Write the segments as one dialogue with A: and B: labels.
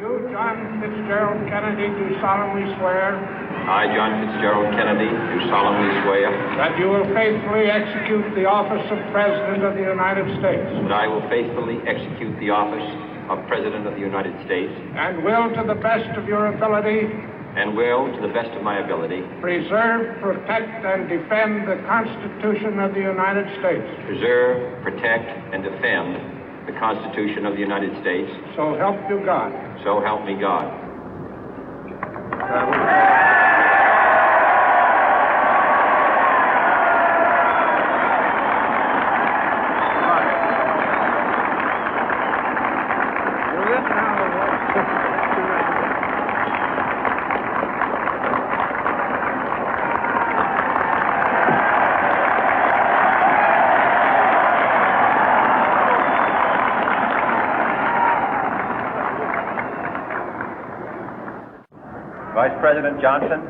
A: You, John Fitzgerald Kennedy, do solemnly swear.
B: I, John Fitzgerald Kennedy, do solemnly swear.
A: That you will faithfully execute the office of President of the United States.
B: That I will faithfully execute the office of President of the United States.
A: And will, to the best of your ability.
B: And will, to the best of my ability.
A: Preserve, protect, and defend the Constitution of the United States.
B: Preserve, protect, and defend the Constitution of the United States.
A: So help you God.
B: So help me God.
C: Vice President Johnson,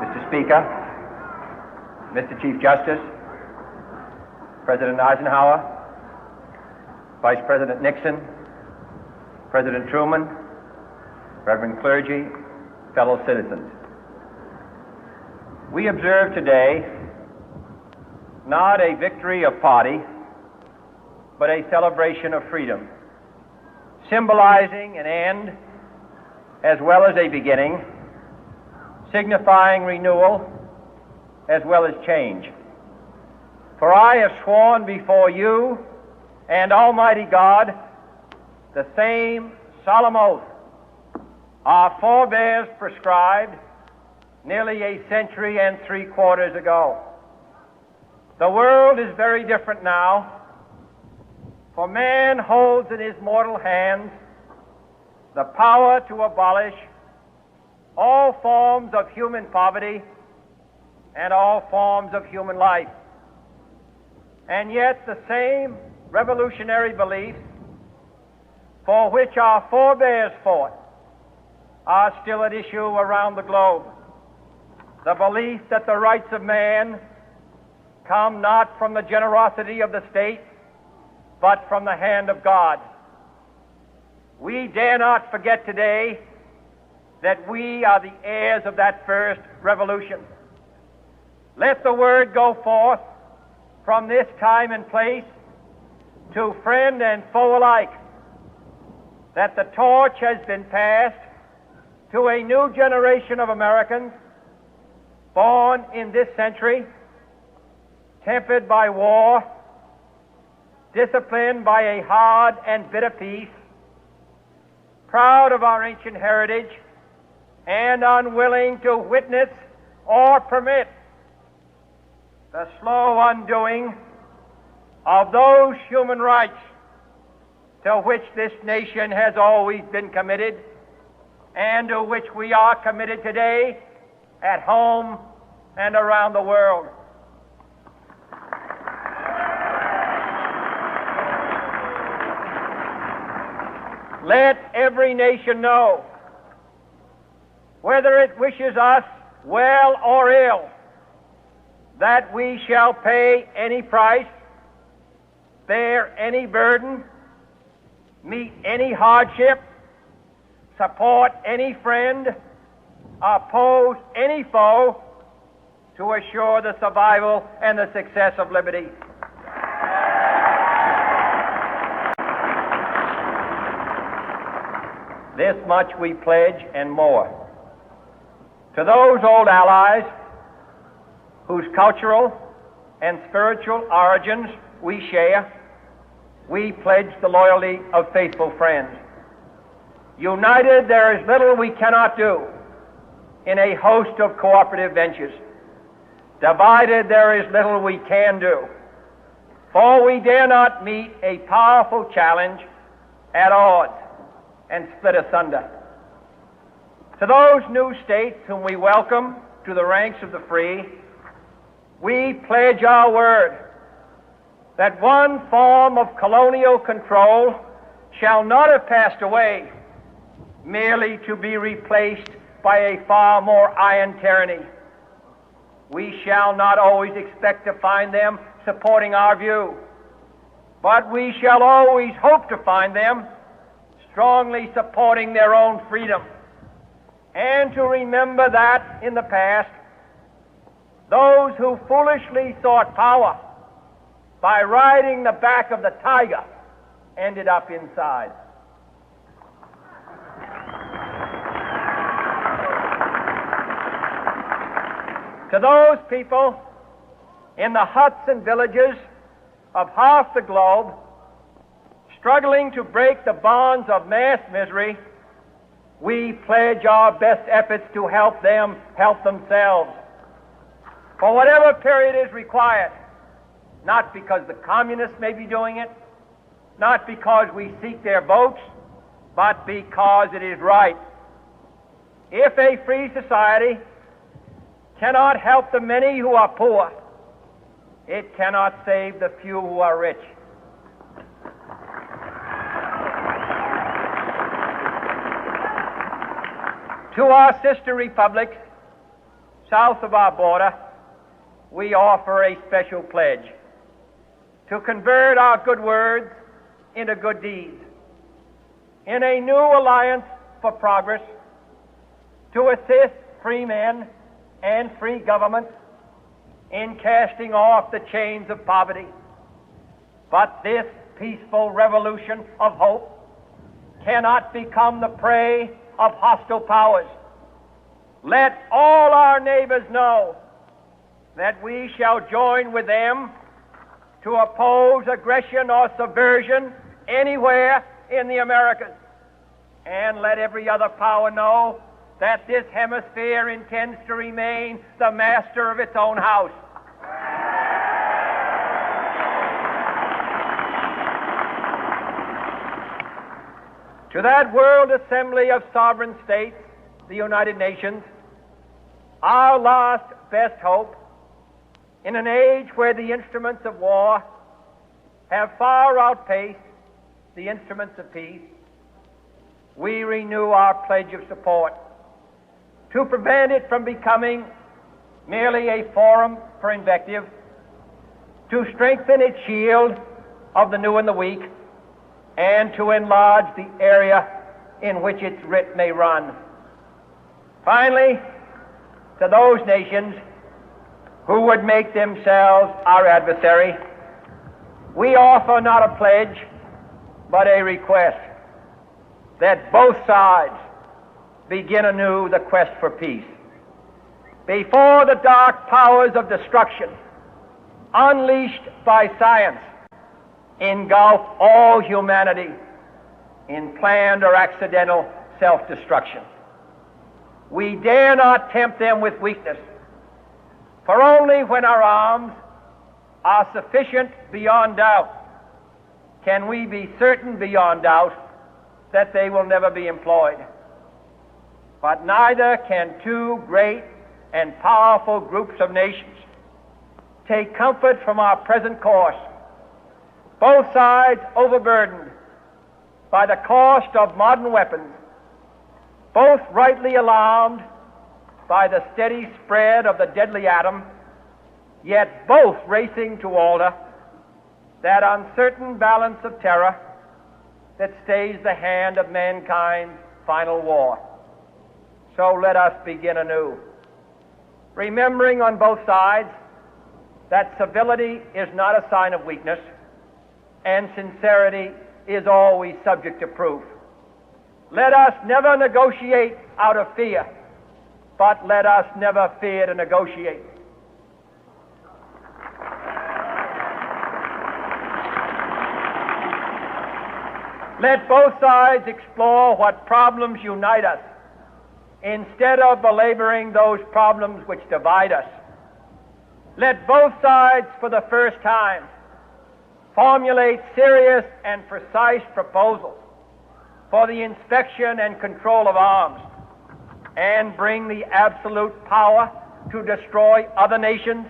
C: Mr. Speaker, Mr. Chief Justice, President Eisenhower, Vice President Nixon, President Truman, Reverend clergy, fellow citizens. We observe today not a victory of party, but a celebration of freedom, symbolizing an end as well as a beginning, signifying renewal as well as change. For I have sworn before you and Almighty God the same solemn oath our forebears prescribed nearly a century and 3/4 ago. The world is very different now, for man holds in his mortal hands the power to abolish all forms of human poverty and all forms of human life. And yet the same revolutionary beliefs for which our forebears fought are still at issue around the globe. The belief that the rights of man come not from the generosity of the state, but from the hand of God. We dare not forget today that we are the heirs of that first revolution. Let the word go forth from this time and place to friend and foe alike that the torch has been passed to a new generation of Americans born in this century, tempered by war, disciplined by a hard and bitter peace, proud of our ancient heritage, and unwilling to witness or permit the slow undoing of those human rights to which this nation has always been committed and to which we are committed today at home and around the world. Let every nation know, whether it wishes us well or ill, that we shall pay any price, bear any burden, meet any hardship, support any friend, oppose any foe to assure the survival and the success of liberty. This much we pledge and more. To those old allies whose cultural and spiritual origins we share, we pledge the loyalty of faithful friends. United, there is little we cannot do in a host of cooperative ventures. Divided, there is little we can do, for we dare not meet a powerful challenge at odds and split asunder. To those new states whom we welcome to the ranks of the free, we pledge our word that one form of colonial control shall not have passed away merely to be replaced by a far more iron tyranny. We shall not always expect to find them supporting our view, but we shall always hope to find them strongly supporting their own freedom, and to remember that in the past, those who foolishly sought power by riding the back of the tiger ended up inside. To those people in the huts and villages of half the globe struggling to break the bonds of mass misery, we pledge our best efforts to help them help themselves for whatever period is required, not because the communists may be doing it, not because we seek their votes, but because it is right. If a free society cannot help the many who are poor, it cannot save the few who are rich. To our sister republics south of our border, we offer a special pledge to convert our good words into good deeds, in a new alliance for progress, to assist free men and free governments in casting off the chains of poverty. But this peaceful revolution of hope cannot become the prey of hostile powers. Let all our neighbors know that we shall join with them to oppose aggression or subversion anywhere in the Americas. And let every other power know that this hemisphere intends to remain the master of its own house. To that World Assembly of Sovereign States, the United Nations, our last best hope, in an age where the instruments of war have far outpaced the instruments of peace, we renew our pledge of support to prevent it from becoming merely a forum for invective, to strengthen its shield of the new and the weak, and to enlarge the area in which its writ may run. Finally, to those nations who would make themselves our adversary, we offer not a pledge, but a request that both sides begin anew the quest for peace. Before the dark powers of destruction, unleashed by science, engulf all humanity in planned or accidental self-destruction, we dare not tempt them with weakness, for only when our arms are sufficient beyond doubt can we be certain beyond doubt that they will never be employed. But neither can two great and powerful groups of nations take comfort from our present course, both sides overburdened by the cost of modern weapons, both rightly alarmed by the steady spread of the deadly atom, yet both racing to alter that uncertain balance of terror that stays the hand of mankind's final war. So let us begin anew, remembering on both sides that civility is not a sign of weakness, and sincerity is always subject to proof. Let us never negotiate out of fear, but let us never fear to negotiate. Let both sides explore what problems unite us, instead of belaboring those problems which divide us. Let both sides, for the first time, formulate serious and precise proposals for the inspection and control of arms, and bring the absolute power to destroy other nations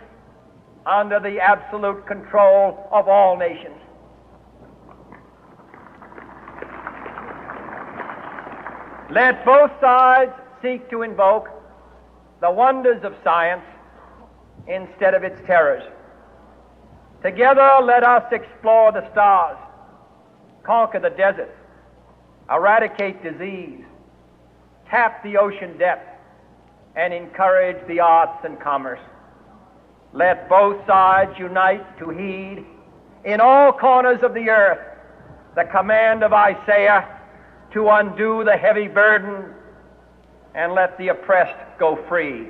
C: under the absolute control of all nations. Let both sides seek to invoke the wonders of science instead of its terrors. Together, let us explore the stars, conquer the deserts, eradicate disease, tap the ocean depth, and encourage the arts and commerce. Let both sides unite to heed in all corners of the earth the command of Isaiah to undo the heavy burden and let the oppressed go free.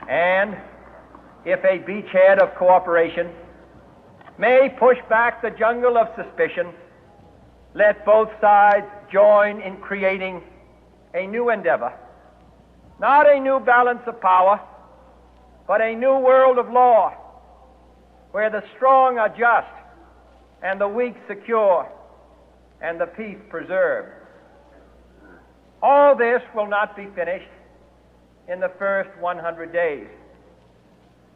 C: And if a beachhead of cooperation may push back the jungle of suspicion, let both sides join in creating a new endeavor, not a new balance of power, but a new world of law, where the strong are just and the weak secure and the peace preserved. All this will not be finished in the first 100 days,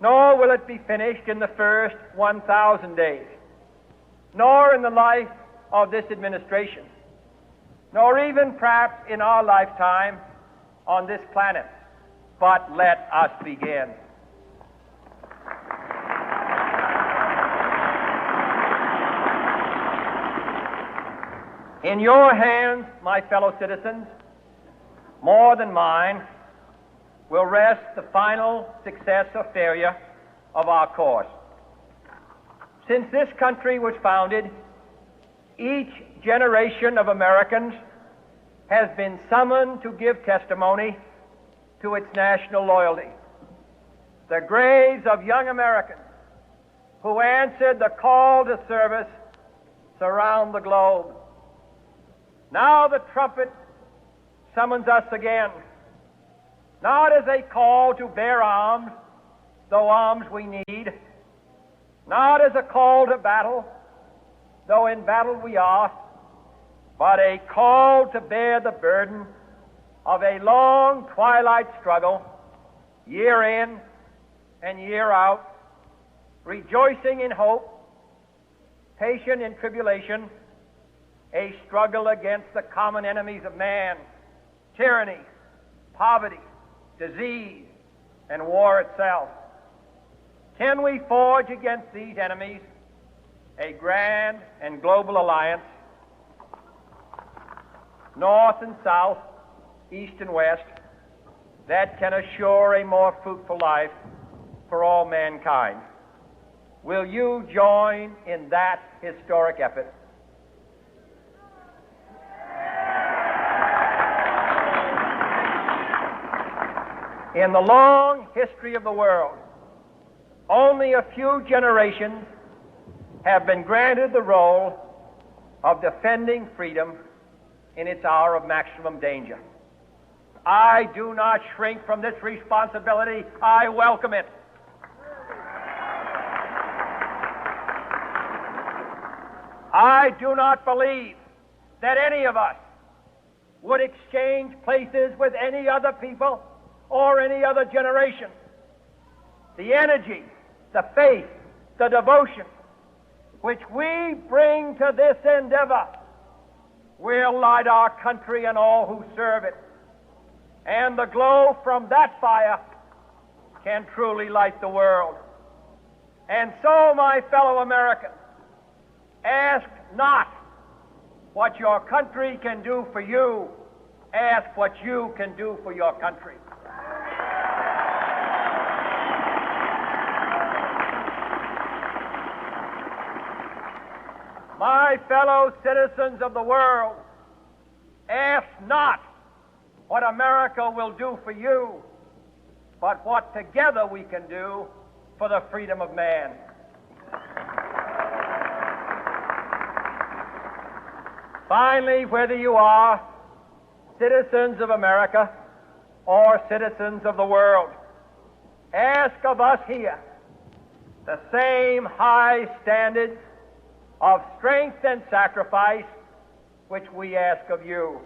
C: nor will it be finished in the first 1,000 days, nor in the life of this administration, nor even perhaps in our lifetime on this planet. But let us begin. In your hands, my fellow citizens, more than mine, will rest the final success or failure of our course. Since this country was founded, each generation of Americans has been summoned to give testimony to its national loyalty. The graves of young Americans who answered the call to service surround the globe. Now the trumpet summons us again, not as a call to bear arms, though arms we need, not as a call to battle, though in battle we are, but a call to bear the burden of a long twilight struggle, year in and year out, rejoicing in hope, patient in tribulation, a struggle against the common enemies of man, tyranny, poverty, disease, and war itself. Can we forge against these enemies a grand and global alliance, north and south, east and west, that can assure a more fruitful life for all mankind? Will you join in that historic effort? In the long history of the world, only a few generations have been granted the role of defending freedom in its hour of maximum danger. I do not shrink from this responsibility. I welcome it. I do not believe that any of us would exchange places with any other people or any other generation. The energy, the faith, the devotion which we bring to this endeavor will light our country and all who serve it. And the glow from that fire can truly light the world. And so, my fellow Americans, ask not what your country can do for you, ask what you can do for your country. My fellow citizens of the world, ask not what America will do for you, but what together we can do for the freedom of man. Finally, whether you are citizens of America or citizens of the world, ask of us here the same high standards of strength and sacrifice which we ask of you.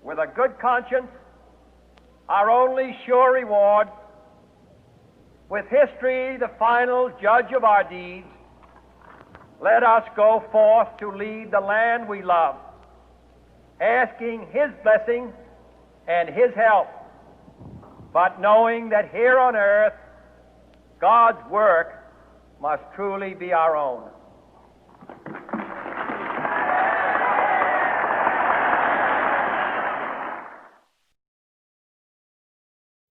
C: With a good conscience, our only sure reward, with history the final judge of our deeds, let us go forth to lead the land we love, asking His blessing and His help, but knowing that here on earth God's work must truly be our own.